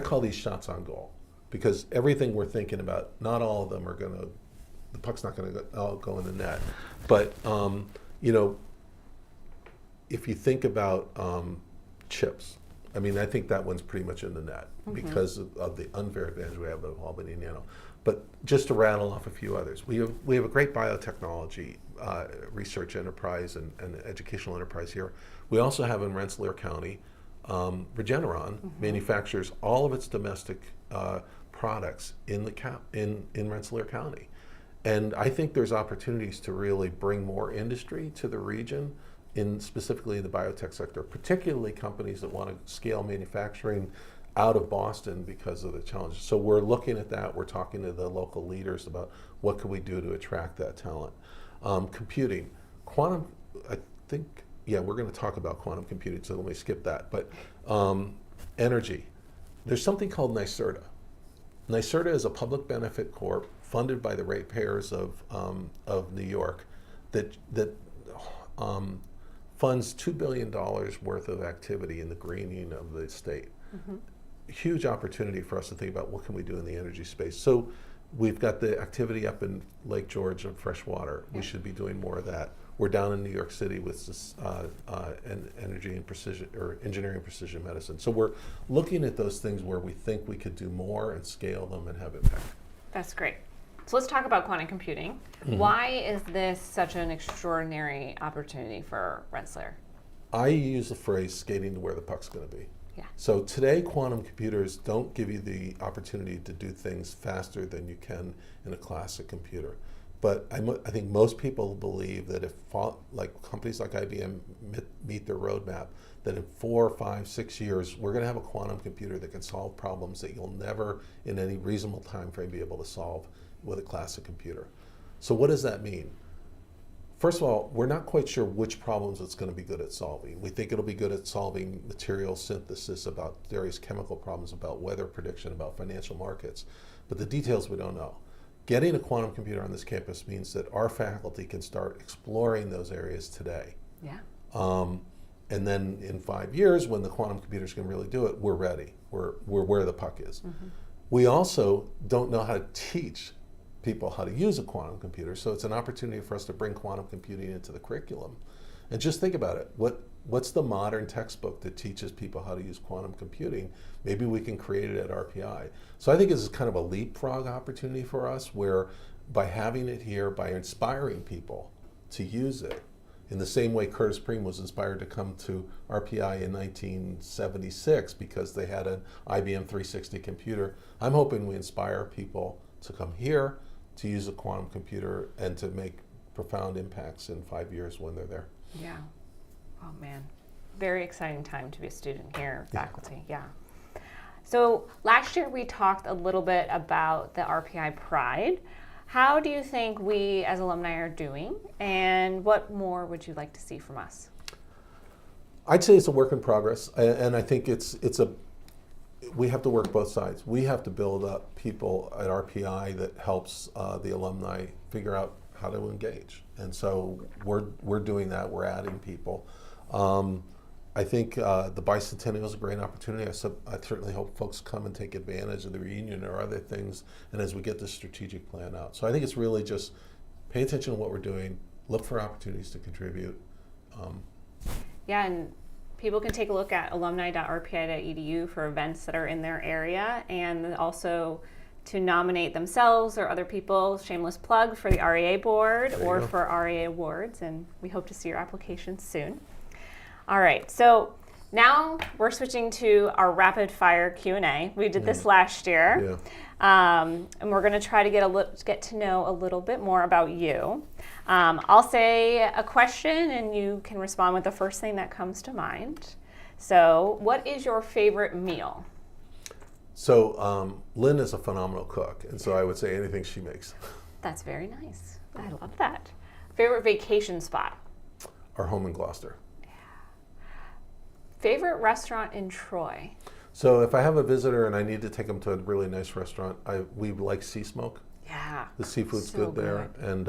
call these shots on goal, because everything we're thinking about, not all of them are going to, the puck's not going to go in the net. But, you know, if you think about chips, I mean, I think that one's pretty much in the net because of the unfair advantage we have of Albany and Nano. But just to rattle off a few others, we have a great biotechnology research enterprise and educational enterprise here. We also have in Rensselaer County, Regeneron manufactures all of its domestic products in Rensselaer County. And I think there's opportunities to really bring more industry to the region, specifically in the biotech sector, particularly companies that want to scale manufacturing out of Boston because of the challenges. So we're looking at that. We're talking to the local leaders about what can we do to attract that talent. Computing, quantum, I think, yeah, we're going to talk about quantum computing, so let me skip that. But energy, there's something called NYSERDA. NYSERDA is a public benefit corp funded by the ratepayers of New York that funds $2 billion worth of activity in the greening of the state. Huge opportunity for us to think about what can we do in the energy space. So we've got the activity up in Lake George and freshwater. We should be doing more of that. We're down in New York City with this, energy and precision, or engineering and precision medicine. So we're looking at those things where we think we could do more and scale them and have impact. That's great. So let's talk about quantum computing. Why is this such an extraordinary opportunity for Rensselaer? I use the phrase skating to where the puck's going to be. Yeah. So today, quantum computers don't give you the opportunity to do things faster than you can in a classic computer. But I think most people believe that if companies like IBM meet their roadmap, that in 4, 5, 6 years, we're going to have a quantum computer that can solve problems that you'll never, in any reasonable time frame, be able to solve with a classic computer. So what does that mean? First of all, we're not quite sure which problems it's going to be good at solving. We think it'll be good at solving material synthesis, about various chemical problems, about weather prediction, about financial markets. But the details we don't know. Getting a quantum computer on this campus means that our faculty can start exploring those areas today. Yeah. And then in 5 years, when the quantum computers can really do it, we're ready. We're where the puck is. We also don't know how to teach people how to use a quantum computer, so it's an opportunity for us to bring quantum computing into the curriculum. And just think about it. What's the modern textbook that teaches people how to use quantum computing? Maybe we can create it at RPI. So I think this is kind of a leapfrog opportunity for us, where by having it here, by inspiring people to use it, in the same way Curtis Preem was inspired to come to RPI in 1976 because they had an IBM 360 computer, I'm hoping we inspire people to come here, to use a quantum computer, and to make profound impacts in 5 years when they're there. Yeah. Oh man, very exciting time to be a student here, faculty. Yeah. So last year we talked a little bit about the RPI Pride. How do you think we as alumni are doing, and what more would you like to see from us? I'd say it's a work in progress, and I think we have to work both sides. We have to build up people at RPI that helps the alumni figure out how to engage, and so we're doing that. We're adding people. I think the Bicentennial is a great opportunity. I certainly hope folks come and take advantage of the reunion or other things, and as we get the strategic plan out. So I think it's really just pay attention to what we're doing, look for opportunities to contribute. Yeah, and people can take a look at alumni.rpi.edu for events that are in their area, and also to nominate themselves or other people, shameless plug, for the REA board or for REA awards, and we hope to see your applications soon. All right, so Now we're switching to our rapid fire Q&A. We did this last year. And we're going to try to get to know a little bit more about you. I'll say a question and you can respond with the first thing that comes to mind. So, what is your favorite meal? So, Lynn is a phenomenal cook, and so I would say anything she makes. That's very nice. I love that. Favorite vacation spot? Our home in Gloucester. Favorite restaurant in Troy? So if I have a visitor and I need to take them to a really nice restaurant, we like Sea Smoke. Yeah. The seafood's so good there. And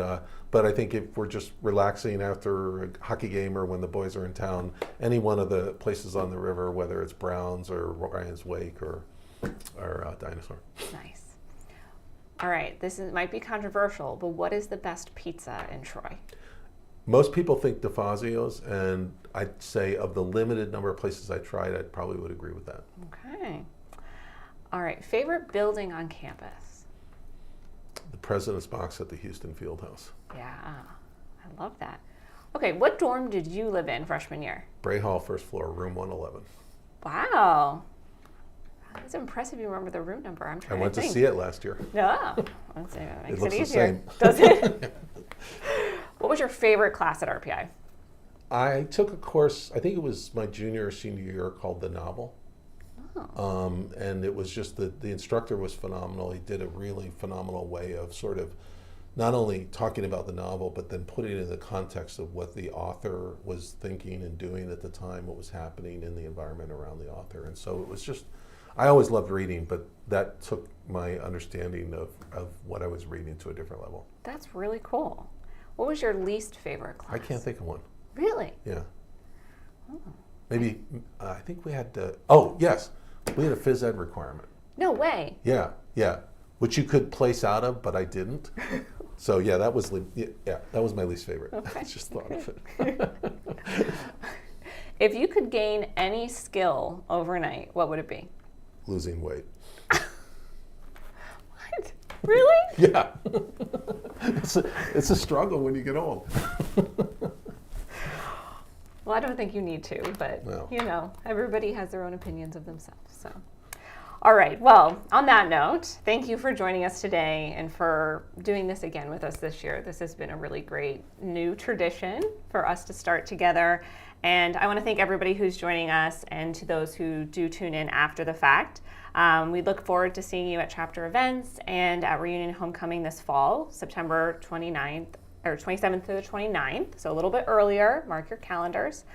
but I think if we're just relaxing after a hockey game or when the boys are in town, any one of the places on the river, whether it's Brown's or Ryan's Wake or Dinosaur. Nice. All right, might be controversial, but what is the best pizza in Troy? Most people think DeFazio's, and I'd say of the limited number of places I tried, I probably would agree with that. Okay. All right, favorite building on campus? The President's Box at the Houston Fieldhouse. Yeah, I love that. Okay, what dorm did you live in freshman year? Bray Hall, first floor, room 111. Wow. That's impressive you remember the room number. I'm trying I went to think. to see it last year. Yeah, let's see, that makes It looks it the easier. same. Does it? What was your favorite class at RPI? I took a course, I think it was my junior or senior year, called The Novel. Oh. And it was just the instructor was phenomenal. He did a really phenomenal way of sort of not only talking about the novel, but then putting it in the context of what the author was thinking and doing at the time, what was happening in the environment around the author. And so it was just, I always loved reading, but that took my understanding of what I was reading to a different level. That's really cool. What was your least favorite class? I can't think of one. Really? Yeah. Oh. Maybe, I think we had, yes, we had a phys ed requirement. No way. Yeah, which you could place out of, but I didn't. So yeah, that was my least favorite. Okay. I just thought of it. If you could gain any skill overnight, what would it be? Losing weight. What? Really? Yeah. It's a struggle when you get old. Well, I don't think you need to, but No. you know, everybody has their own opinions of themselves. So, all right. Well, on that note, thank you for joining us today and for doing this again with us this year. This has been a really great new tradition for us to start together. And I want to thank everybody who's joining us and to those who do tune in after the fact. We look forward to seeing you at chapter events and at Reunion Homecoming this fall, September 27th to the 29th, so a little bit earlier. Mark your calendars.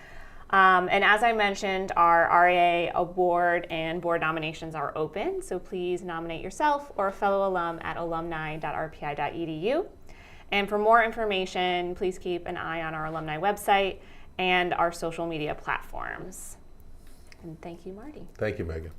And as I mentioned, our RIA award and board nominations are open, so please nominate yourself or a fellow alum at alumni.rpi.edu. And for more information, please keep an eye on our alumni website and our social media platforms. And thank you, Marty. Thank you, Meghan.